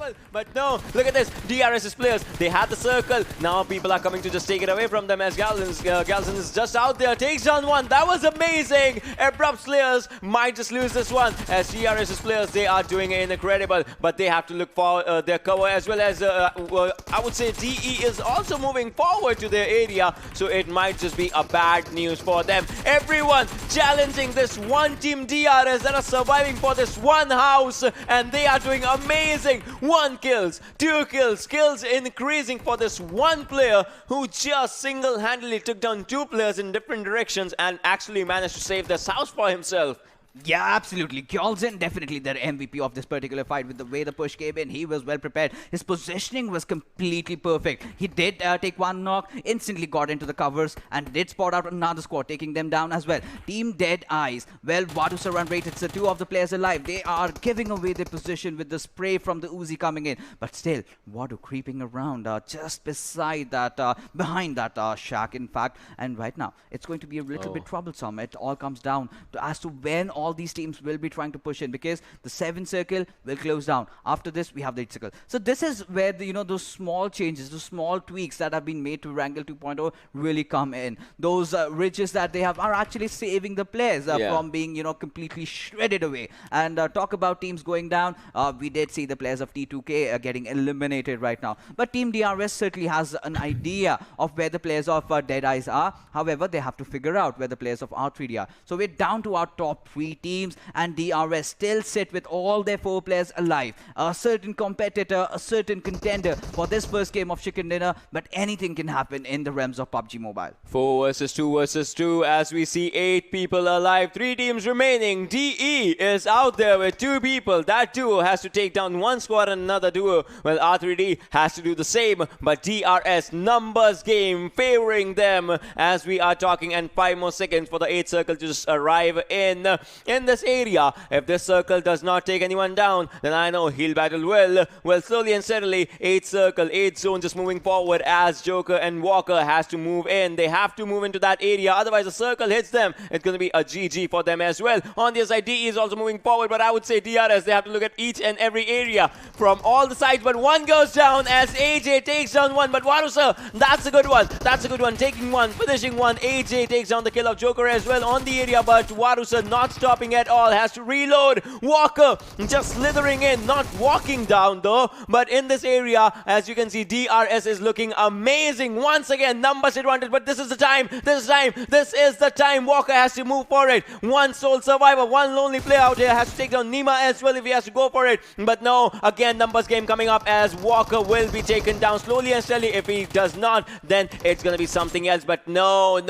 incredible. But no, look at this. DRS's players, they had the circle. Now people are coming to just take it away from them as Galson is just out there. Takes down one. That was amazing. Abrupt players might just lose this one. As DRS's players, they are doing incredible. But they have to look for their cover as well as, I would say, DE is also moving forward to their area. So it might just be a bad news for them. Everyone challenging this one team DRS that are surviving for this one house. And they are doing amazing. 1 kills, 2 kills, kills increasing for this one player who just single-handedly took down 2 players in different directions and actually managed to save this house for himself. Yeah, absolutely. Gyaltsen definitely the MVP of this particular fight. With the way the push came in, he was well prepared. His positioning was completely perfect. He did take 1 knock, instantly got into the covers, and did spot out another squad, taking them down as well. Team Dead Eyes. Well, Vadusa and Rated, the 2 of the players alive. They are giving away their position with the spray from the Uzi coming in. But still, Vadu creeping around just beside that, behind that shack, in fact. And right now, it's going to be a little bit troublesome. It all comes down to as to when all these teams will be trying to push in, because the 7 circle will close down. After this, we have the 8 circle. So this is where the, those small changes, those small tweaks that have been made to Wrangle 2.0 really come in. Those ridges that they have are actually saving the players from being, completely shredded away. And talk about teams going down, we did see the players of T2K getting eliminated right now. But Team DRS certainly has an idea of where the players of Dead Eyes are. However, they have to figure out where the players of R3D are. So we're down to our top 3 teams, and DRS still sit with all their 4 players alive. A certain competitor, a certain contender for this first game of Chicken Dinner, but anything can happen in the realms of PUBG Mobile. 4 versus 2 versus 2 as we see 8 people alive, 3 teams remaining. DE is out there with 2 people. That duo has to take down 1 squad and another duo. Well, R3D has to do the same, but DRS numbers game favoring them as we are talking, and 5 more seconds for the 8 circle to just arrive in this area. If this circle does not take anyone down, then I know he'll battle well. Well, slowly and steadily, 8 circle, 8 zone just moving forward as Joker and Walker has to move in. They have to move into that area, otherwise the circle hits them. It's going to be a GG for them as well. On the other side, DE is also moving forward, but I would say DRS, they have to look at each and every area from all the sides, but 1 goes down as AJ takes down 1, but Vadusa, that's a good one. That's a good one, taking 1, finishing 1. AJ takes down the kill of Joker as well on the area, but Vadusa not stopping at all, has to reload. Walker just slithering in, not walking down though, but in this area, as you can see, DRS is looking amazing. Once again, numbers advantage, but this is the time, this is the time. Walker has to move for it. 1 sole survivor, 1 lonely player out here has to take down Nima as well if he has to go for it. But no, again, numbers game coming up as Walker will be taken down slowly and steadily. If he does not, then it's going to be something else. But no,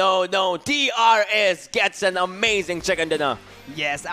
DRS gets an amazing chicken dinner. Yes,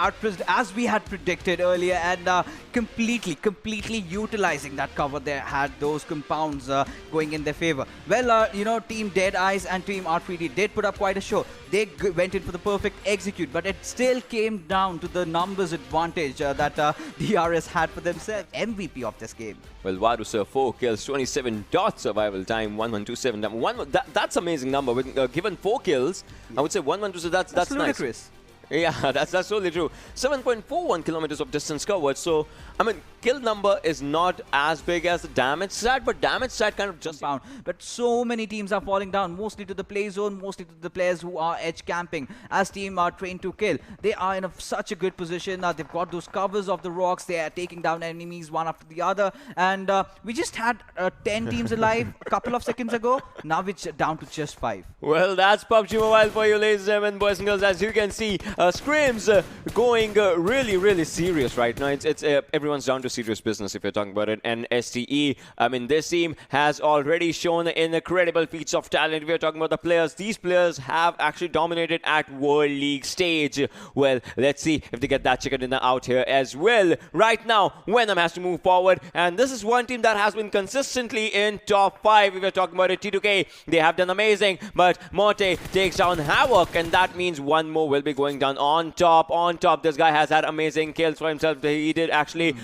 as we had predicted earlier, and completely utilizing that cover, they had those compounds going in their favor. Well, Team Dead Eyes and Team R3D did put up quite a show. They went in for the perfect execute, but it still came down to the numbers advantage that DRS had for themselves. MVP of this game. Well, Vadusa, 4 kills, 27 dot survival time, 1127. That's amazing number. Given 4 kills, I would say 1127. That's ludicrous. Nice. Yeah, that's totally true. 7.41 kilometers of distance covered. So, I mean, kill number is not as big as the damage stat, but damage stat kind of just found. But so many teams are falling down, mostly to the play zone, mostly to the players who are edge camping. As team are trained to kill, they are in such a good position. They've got those covers of the rocks. They are taking down enemies one after the other. And we just had 10 teams alive a couple of seconds ago. Now it's down to just 5. Well, that's PUBG Mobile for you, ladies and gentlemen, boys and girls. As you can see, Scrims going really serious right now. It's everyone's down to serious business if you're talking about it. And STE, I mean, this team has already shown incredible feats of talent. If you're talking about the players, these players have actually dominated at World League stage. Well, let's see if they get that chicken dinner out here as well. Right now, Venom has to move forward, and this is one team that has been consistently in top 5. If you're talking about it, T2K, they have done amazing, but Morte takes down Havoc, and that means 1 more will be going down takedown on top. This guy has had amazing kills for himself. He did actually,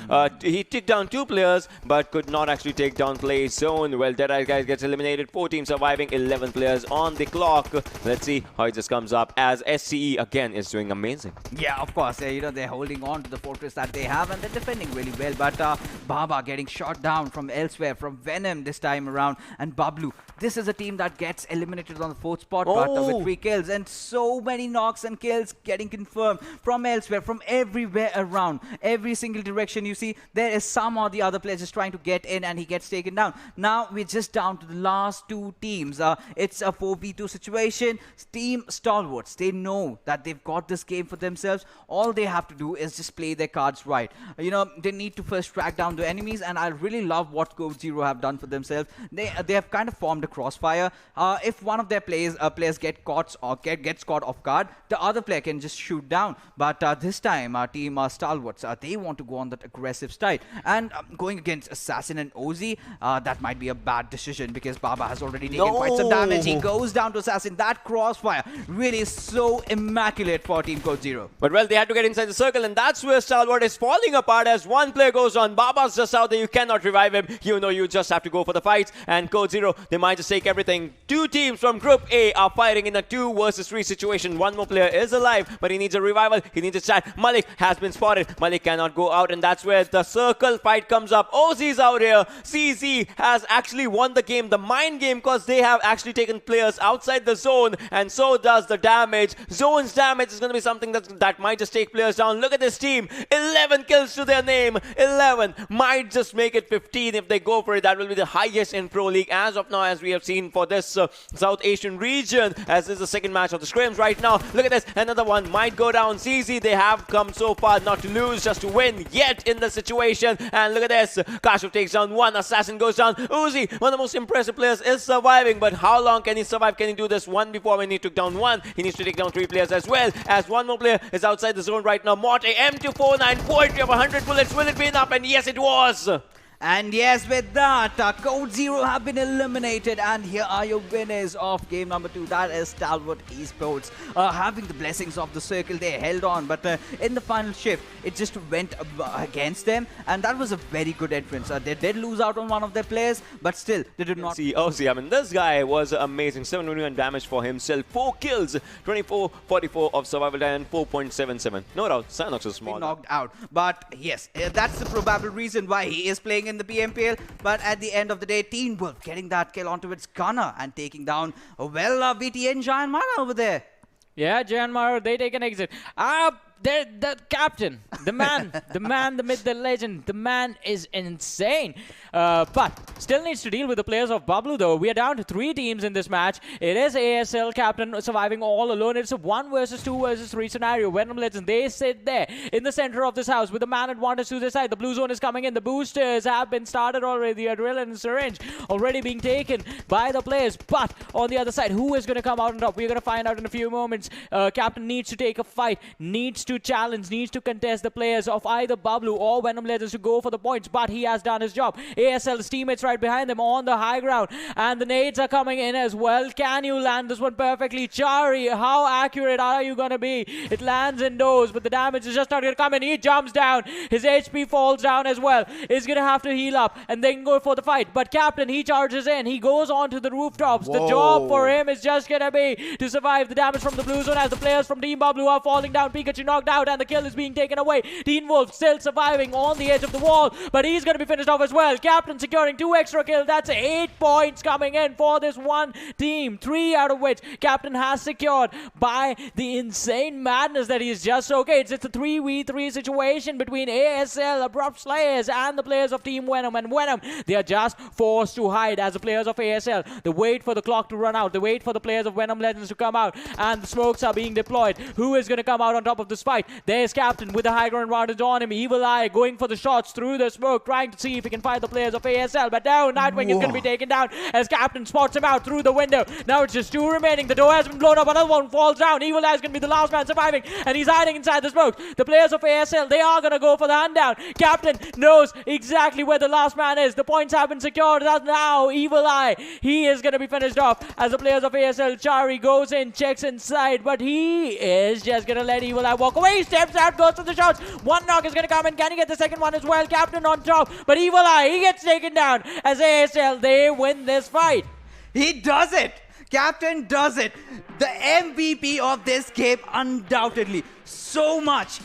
he took down 2 players, but could not actually take down Play Zone. Well, Deadeye guys gets eliminated. 4 teams surviving, 11 players on the clock. Let's see how it just comes up as SCE again is doing amazing. Yeah, of course. You know, they're holding on to the fortress that they have and they're defending really well. But Baba getting shot down from elsewhere, from Venom this time around. And Bablu, this is a team that gets eliminated on the 4th spot, but with 3 kills. And so many knocks and kills getting confirmed from elsewhere, from everywhere around. Every single direction you see, there is some or the other player just trying to get in and he gets taken down. Now we're just down to the last 2 teams. It's a 4v2 situation. Team Stalwarts, they know that they've got this game for themselves. All they have to do is just play their cards right. You know, they need to first track down the enemies, and I really love what Code Zero have done for themselves. They have kind of formed a crossfire. If one of their players get caught or gets caught off guard, the other player can just shoot down. But this time, Team Stalwarts, they want to go on that aggressive style. And going against Assassin and Ozzy, that might be a bad decision because Baba has already taken quite some damage. He goes down to Assassin. That crossfire really is so immaculate for Team Code Zero. But well, they had to get inside the circle, and that's where Stalwart is falling apart as one player goes on. Baba's just out there. You cannot revive him. You know, you just have to go for the fights. And Code Zero, they might just take everything. 2 teams from Group A are fighting in a 2 versus 3 situation. One more player is alive, but he needs a revival. He needs a chat. Malik has been spotted. Malik cannot go out, and that's where the circle fight comes up. OZ's out here. CZ has actually won the game, the mind game, because they have actually taken players outside the zone, and so does the damage. Zone's damage is going to be something that might just take players down. Look at this team. 11 kills to their name. 11 might just make it 15 if they go for it. That will be the highest in Pro League as of now, as we have seen for this South Asian region, as this is the second match of the Scrims right now. Look at this. Another one might go down. CZ, they have come so far not to lose, just to win yet in the situation. And look at this. Kashyap takes down 1. Assassin goes down. Uzi, one of the most impressive players, is surviving, but how long can he survive? Can he do this? 1 before when he took down 1. He needs to take down 3 players as well, as 1 more player is outside the zone right now. Morte, M249, poetry of 100 bullets. Will it be enough? And yes, it was. And yes, with that, Code Zero have been eliminated. And here are your winners of game number 2. That is Stalwart Esports. Having the blessings of the circle, they held on. But in the final shift, it just went against them. And that was a very good entrance. They did lose out on one of their players, but still, they did not. See, I mean, this guy was amazing. 721 damage for himself. 4 kills, 24-44 of survival time, and 4.77. No doubt, Synox is small. Knocked out. But yes, that's the probable reason why he is playing in the Pmpl. But at the end of the day, Teen Wolf getting that kill onto its gunner and taking down, well, VTN Giant Mara over there. Yeah, Giant Mara, they take an exit. The captain, the man, the myth, the legend, the man is insane. But still needs to deal with the players of Bablu though. We are down to 3 teams in this match. It is ASL captain surviving all alone. It's a 1 versus 2 versus 3 scenario. Venom Legends, they sit there in the center of this house with the man advantage to their side. The blue zone is coming in. The boosters have been started already. The adrenaline syringe already being taken by the players. But on the other side, who is going to come out on top? We're going to find out in a few moments. Captain needs to take a fight, needs to challenge, needs to contest the players of either Bablu or Venom Legends to go for the points, but he has done his job. ASL's teammates right behind them on the high ground, and the nades are coming in as well. Can you land this one perfectly? Chari, how accurate are you going to be? It lands indoors, but the damage is just not going to come in. He jumps down. His HP falls down as well. He's going to have to heal up and then go for the fight. But Captain, he charges in. He goes onto the rooftops. Whoa. The job for him is just going to be to survive the damage from the blue zone as the players from Team Bablu are falling down. Pikachu knocked out and the kill is being taken away. Teen Wolf still surviving on the edge of the wall, but he's going to be finished off as well. Captain securing 2 extra kills. That's 8 points coming in for this one team, 3 out of which Captain has secured by the insane madness that he's just okay. It's a 3v3 situation between ASL, Abrupt Slayers, and the players of Team Venom. And Venom, they are just forced to hide as the players of ASL. They wait for the clock to run out. They wait for the players of Venom Legends to come out, and the smokes are being deployed. Who is going to come out on top of this fight? There's Captain with the high high ground advantage on him. Evil Eye going for the shots through the smoke, trying to see if he can find the players of ASL. But now Nightwing is going to be taken down as Captain spots him out through the window. Now it's just 2 remaining. The door has been blown up. Another one falls down. Evil Eye is going to be the last man surviving, and he's hiding inside the smoke. The players of ASL, they are going to go for the hand down. Captain knows exactly where the last man is. The points have been secured. That's now Evil Eye. He is going to be finished off as the players of ASL. Chari goes in, checks inside, but he is just going to let Evil Eye walk away. He steps out, goes to the shots. One knock is going to come in. Can he get the second one as well? Captain on top, but Evil Eye, he gets taken down as ASL, they win this fight. He does it! Captain does it! The MVP of this game, undoubtedly. So much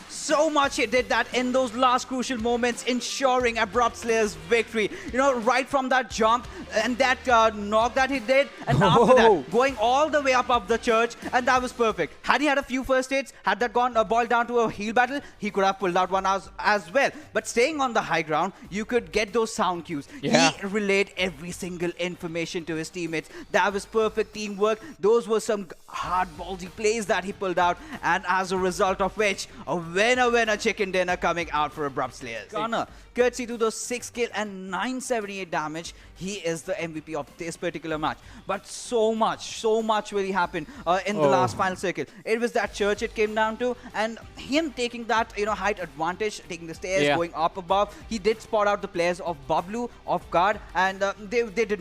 he did that in those last crucial moments, ensuring Abrupt Slayer's victory. You know, right from that jump and that knock that he did, and after that, going all the way up the church, and that was perfect. Had he had a few first hits, had that gone boiled down to a heal battle, he could have pulled out one as well. But staying on the high ground, you could get those sound cues. Yeah. He relayed every single information to his teammates. That was perfect teamwork. Those were some hard ballsy plays that he pulled out, and as a result of which, a winner chicken dinner coming out for Abrupt Slayers. Gunner, courtesy to those 6 kill and 978 damage, he is the MVP of this particular match. But so much really happened in the last final circle. It was that church it came down to, and him taking that, you know, height advantage, taking the stairs, going up above. He did spot out the players of Bablu off guard, and they did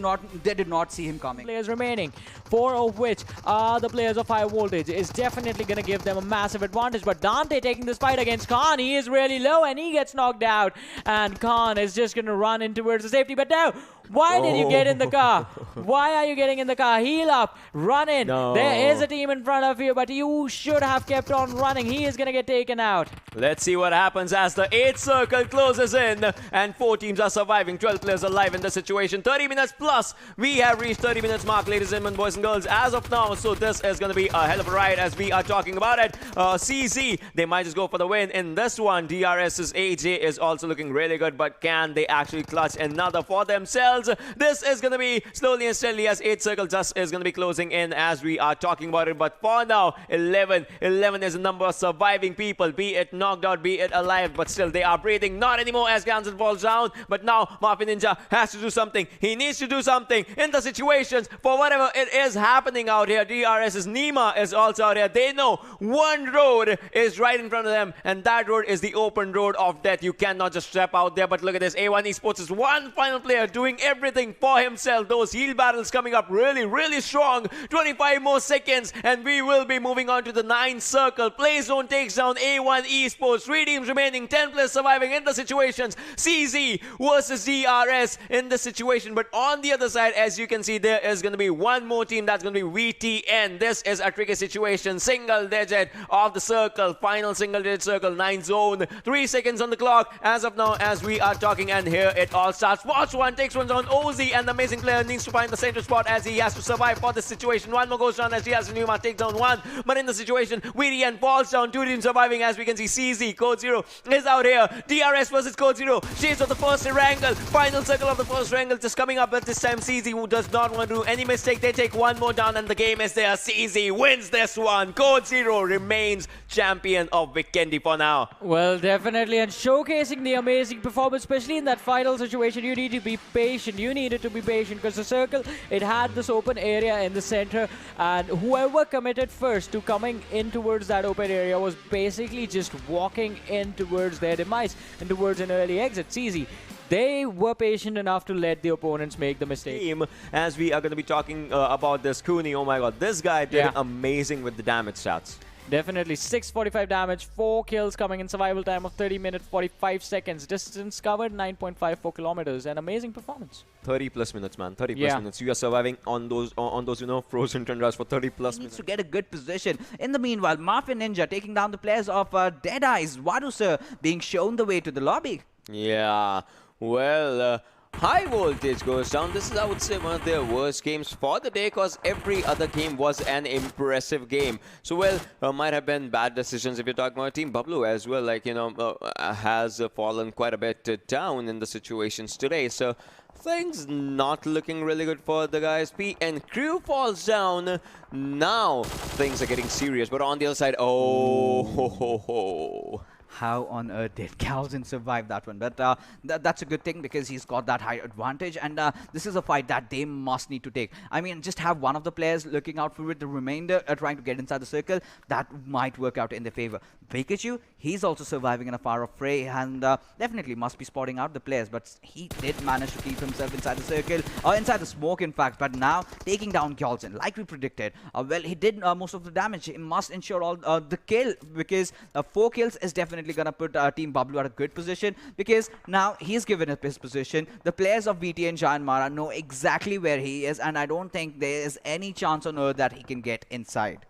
not see him coming. Players remaining, 4 of which are the players of high voltage, is definitely going to give them a massive advantage. But Dante taking this fight against Khan, he is really low and he gets knocked out, and Khan is just going to run in towards the safety. But now, why did you get in the car? Why are you getting in the car? Heal up, run in. No. There is a team in front of you, but you should have kept on running. He is going to get taken out. Let's see what happens as the 8th circle closes in and 4 teams are surviving. 12 players alive in the situation. 30 minutes plus. We have reached 30 minutes mark, ladies and gentlemen, boys and girls, as of now. So this is going to be a hell of a ride as we are talking about it. CZ, they might just go for the win in this one. DRS's AJ is also looking really good, but can they actually clutch another for themselves? This is going to be slowly and steadily as 8th circle just is going to be closing in as we are talking about it. But for now, 11 is the number of surviving people, be it knocked out, be it alive, but still they are breathing. Not anymore as Ganson falls down, but now Mafia Ninja has to do something. He needs to do something in the situations for whatever it is happening out here. DRS's Nima is also out here. They know one road is right in front of them, and that road is the open road of death. You cannot just step out there. But look at this, A1 Esports is one final player doing everything for himself. Those heal battles coming up really strong. 25 more seconds and we will be moving on to the 9th circle. Play Zone takes down A1 Esports. 3 teams remaining, 10 players surviving in the situations. CZ versus DRS in the situation. But on the other side, as you can see, there is going to be one more team. That's going to be VTN. This is a tricky situation. Single digit of the circle. Final single digit circle. 9 zone. 3 seconds on the clock as of now as we are talking, and here it all starts. Watch one takes one on Ozzy, and the amazing player needs to find the center spot as he has to survive for this situation. One more goes down as he has to Numa takes down one, but in the situation VTN falls down. 2 teams surviving as we can see. CZ Code Zero is out here. DRS versus Code Zero. Shades of the first wrangle. Final circle of the first wrangle just coming up, but this time CZ, who does not want to do any mistake, they take one more down and the game is there. CZ wins this one. Code Zero remains champion of Vikendi for now. Well, definitely, and showcasing the amazing performance, especially in that final situation. You need to be patient. You needed to be patient because the circle, it had this open area in the center, and whoever committed first to coming in towards that open area was basically just walking in towards their demise and towards an early exit. CZ, they were patient enough to let the opponents make the mistake. As we are going to be talking about this Cooney, oh my god, this guy did amazing with the damage stats. Definitely 645 damage, 4 kills coming in survival time of 30 minutes 45 seconds. Distance covered 9.54 kilometers. An amazing performance. 30 plus minutes, man. 30 plus minutes. You are surviving on those you know, frozen tundras for 30 plus minutes. Needs to get a good position. In the meanwhile, Mafia Ninja taking down the players of Deadeyes. Wadu sir being shown the way to the lobby. Yeah. Well, high voltage goes down. This is, I would say, one of their worst games for the day because every other game was an impressive game. So, well, might have been bad decisions if you're talking about Team Bablu as well. Like, you know, has fallen quite a bit down in the situations today. So, things not looking really good for the guys. P and Crew falls down. Now, things are getting serious. But on the other side, oh, ho, ho, ho. How on earth did Galvin survive that one? But that's a good thing because he's got that high advantage, and this is a fight that they must need to take. I mean, just have one of the players looking out for it, the remainder are trying to get inside the circle. That might work out in their favor. Pikachu, he's also surviving in a far-off fray, and definitely must be spotting out the players, but he did manage to keep himself inside the circle, or inside the smoke, in fact. But now, taking down Galvin, like we predicted, well, he did most of the damage. He must ensure all the kill, because 4 kills is definitely gonna put Team Bablu at a good position, because now he's given up his position. The players of VT and Giant Mara know exactly where he is, and I don't think there is any chance on earth that he can get inside.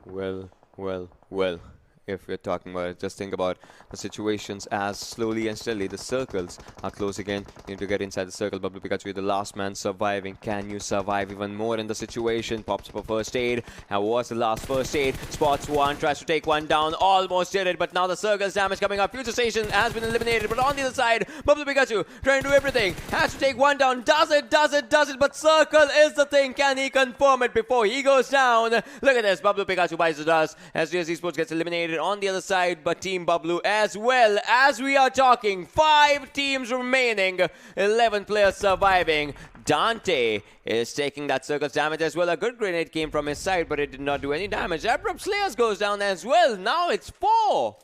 Well. If we're talking about it, just think about the situations as slowly and steadily the circles are closing in. You need to get inside the circle. Bablu Pikachu, you're the last man surviving. Can you survive even more in the situation? Pops up a first aid. How was the last first aid? Spots one, tries to take one down. Almost did it, but now the circle's damage coming up. Future Station has been eliminated, but on the other side, Bablu Pikachu trying to do everything. Has to take one down. Does it, but circle is the thing. Can he confirm it before he goes down? Look at this. Bablu Pikachu buys the dust. SGS Esports gets eliminated on the other side, but Team Bablu as well. As we are talking, 5 teams remaining, 11 players surviving. Dante is taking that circle's damage as well. A good grenade came from his side, but it did not do any damage. Abrupt Slayers goes down as well. Now it's 4.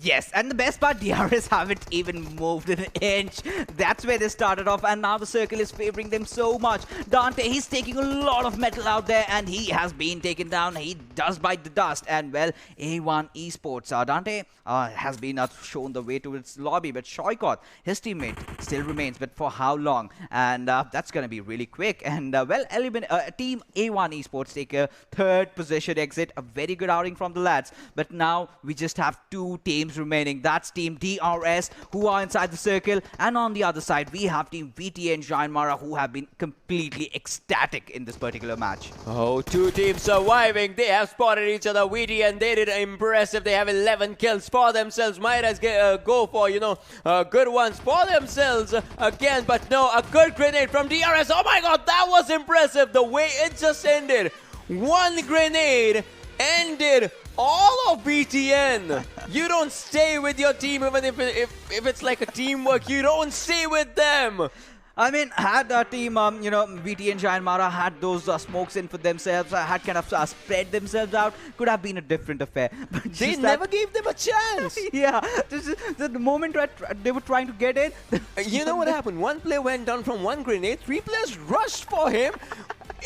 Yes, and the best part, DRS haven't even moved an inch. That's where they started off, and now the circle is favoring them so much. Dante, he's taking a lot of metal out there, and he has been taken down. He does bite the dust, and well, A1 Esports. Dante has been shown the way to its lobby, but Shoykot, his teammate, still remains, but for how long? And that's going to be really quick. And well, Team A1 Esports take a 3rd position exit. A very good outing from the lads, but now we just have 2 teams remaining. That's Team DRS, who are inside the circle, and on the other side we have Team VT and Giant Mara, who have been completely ecstatic in this particular match. Oh, 2 teams surviving. They have spotted each other. VT and they did impressive. They have 11 kills for themselves. Might as go for, you know, good ones for themselves again, but no, a good grenade from DRS. Oh my god, that was impressive. The way it just ended. 1 grenade ended all of BTN. You don't stay with your team, even if it's like a teamwork. You don't stay with them. I mean, had our team, you know, VT and Giant Mara had those smokes in for themselves, had kind of spread themselves out, could have been a different affair. But they never gave them a chance. Yeah, the moment they were trying to get in. You know what happened? 1 player went down from 1 grenade. 3 players rushed for him.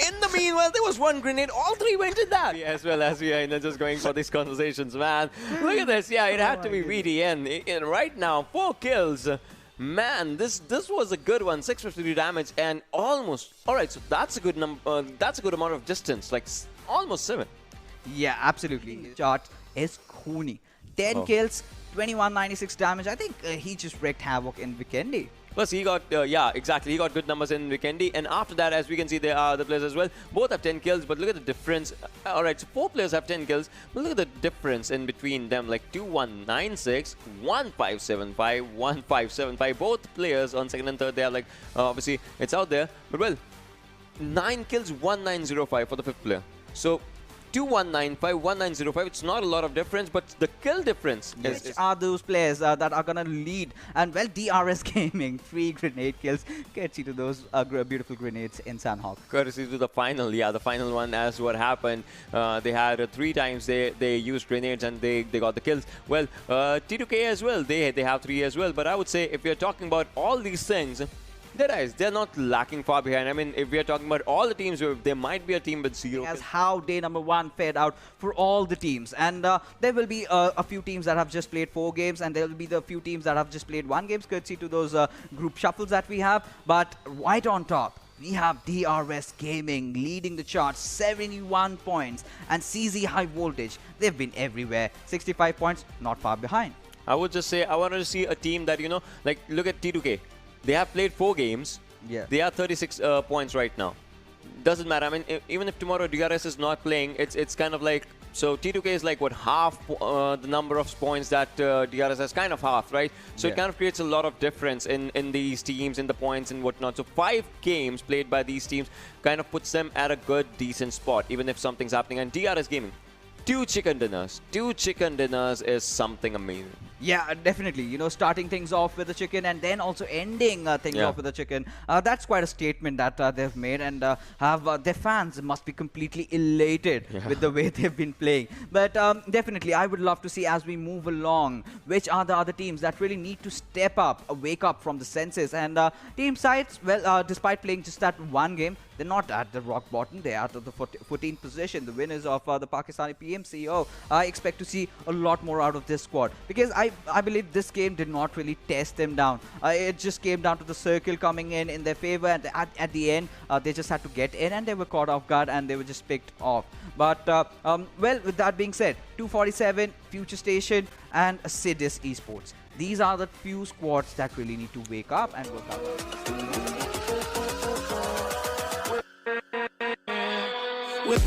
In the meanwhile, there was 1 grenade. All 3 went in that. Yeah, as well as we are just going for these conversations, man. Look at this. Yeah, it had to be VTN. And right now, 4 kills. Man, this was a good one. 653 damage and almost. All right, so that's a good number. That's a good amount of distance. Like almost 7. Yeah, absolutely. His chart is Cooney. 10 kills, 2196 damage. I think he just wreaked havoc in Vikendi. Plus, he got, yeah, exactly. He got good numbers in Vikendi. And after that, as we can see, there are other players as well. Both have 10 kills, but look at the difference. All right, so 4 players have 10 kills. But look at the difference in between them. Like 2196, 1575, 1575. Both players on 2nd and 3rd, they are like, obviously, it's out there. But well, 9 kills, 1905 for the 5th player. So 2195, 1905. It's not a lot of difference, but the kill difference Which are those players that are going to lead? And well, DRS Gaming, 3 grenade kills. Gets you to those beautiful grenades in Sandhawk. Courtesy to the final. Yeah, the final one as what happened. They had 3 times they used grenades and they got the kills. Well, T2K as well. They have 3 as well. But I would say if you're talking about all these things, they're not lacking far behind. I mean, if we are talking about all the teams, there might be a team with 0. As how day number 1 fared out for all the teams. And there will be a few teams that have just played 4 games, and there will be the few teams that have just played 1 game, courtesy to those group shuffles that we have. But right on top, we have DRS Gaming leading the charts, 71 points. And CZ High Voltage, they've been everywhere. 65 points, not far behind. I would just say, I wanted to see a team that, you know, like, look at T2K. They have played 4 games. Yeah. They are 36 points right now. Doesn't matter. I mean, even if tomorrow DRS is not playing, it's kind of like, so T2K is like, what, half the number of points that DRS has, kind of half, right? So it kind of creates a lot of difference in these teams, in the points and whatnot. So 5 games played by these teams kind of puts them at a good, decent spot, even if something's happening. And DRS Gaming, 2 chicken dinners. 2 chicken dinners is something amazing. Yeah, definitely. You know, starting things off with a chicken and then also ending things Yeah. off with a chicken. That's quite a statement that they've made, and have their fans must be completely elated with the way they've been playing. But definitely, I would love to see as we move along, which are the other teams that really need to step up, wake up from the senses. And team sides, well, despite playing just that one game, they're not at the rock bottom. They're out of the 14th position. The winners of the Pakistani PMCO. I expect to see a lot more out of this squad, because I believe this game did not really test them down. It just came down to the circle coming in their favor, and at the end, they just had to get in, and they were caught off guard, and they were just picked off. But, well, with that being said, 247, Future Station, and Sidis Esports. These are the few squads that really need to wake up and work out. With